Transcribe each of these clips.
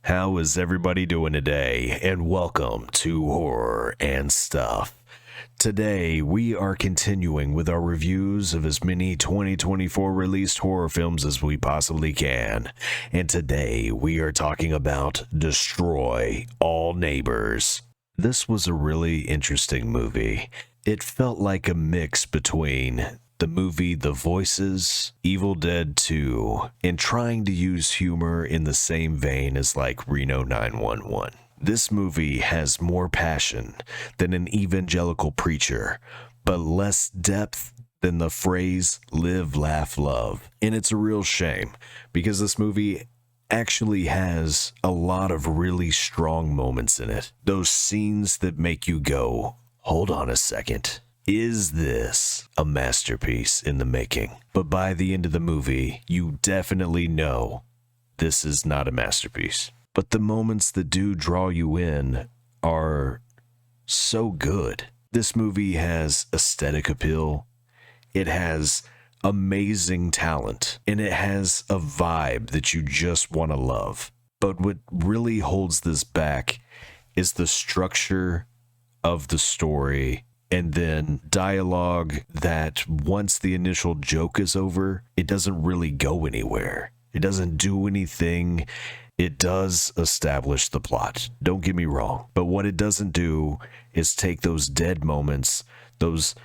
How is everybody doing today? And welcome to Horror and Stuff. Today, we are continuing with our reviews of as many 2024 released horror films as we possibly can. And today, we are talking about Destroy All Neighbors. This was a really interesting movie. It felt like a mix between the movie The Voices, Evil Dead 2, and trying to use humor in the same vein as like Reno 911. This movie has more passion than an evangelical preacher, but less depth than the phrase live, laugh, love. And it's a real shame because this movie actually has a lot of really strong moments in it. Those scenes that make you go, hold on a second. Is this a masterpiece in the making? But by the end of the movie, you definitely know this is not a masterpiece. But the moments that do draw you in are so good. This movie has aesthetic appeal. It has amazing talent. And it has a vibe that you just want to love. But what really holds this back is the structure of the story. And then dialogue that once the initial joke is over, it doesn't really go anywhere. It doesn't do anything. It does establish the plot. Don't get me wrong. But what it doesn't do is take those dead moments, those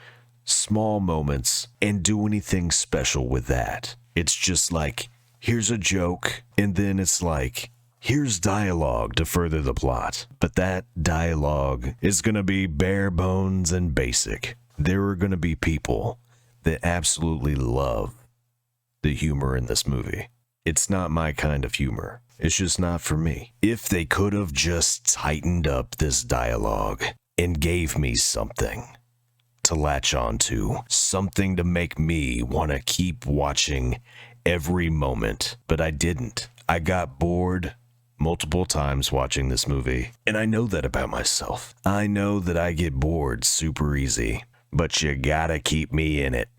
small moments, and do anything special with that. It's just like, here's a joke, and then it's like, here's dialogue to further the plot, but that dialogue is going to be bare bones and basic. There are going to be people that absolutely love the humor in this movie. It's not my kind of humor. It's just not for me. If they could have just tightened up this dialogue and gave me something to latch onto, something to make me want to keep watching every moment, but I didn't. I got bored multiple times watching this movie, and I know that about myself. I know that I get bored super easy, but you gotta keep me in it.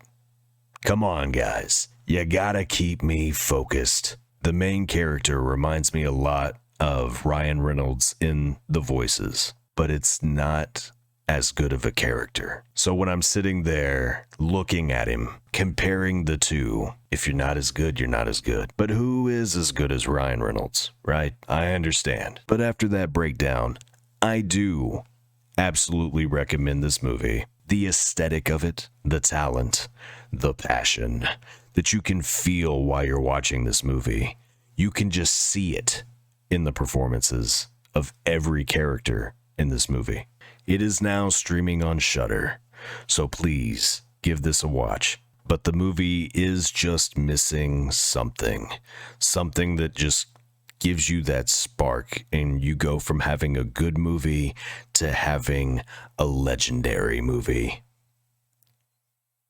Come on, guys. You gotta keep me focused. The main character reminds me a lot of Ryan Reynolds in The Voices, but it's not as good of a character. So when I'm sitting there looking at him, comparing the two, if you're not as good, you're not as good. But who is as good as Ryan Reynolds, right? I understand. But after that breakdown, I do absolutely recommend this movie. The aesthetic of it, the talent, the passion that you can feel while you're watching this movie. You can just see it in the performances of every character in this movie. It is now streaming on Shudder, so please give this a watch. But the movie is just missing something that just gives you that spark, and you go from having a good movie to having a legendary movie.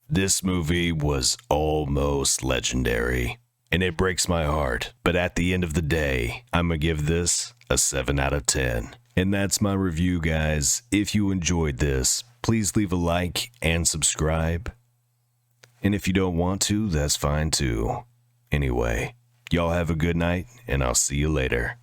This movie was almost legendary, and it breaks my heart. But at the end of the day, I'm going to give this a 7 out of 10. And that's my review, guys. If you enjoyed this, please leave a like and subscribe. And if you don't want to, that's fine too. Anyway, y'all have a good night, and I'll see you later.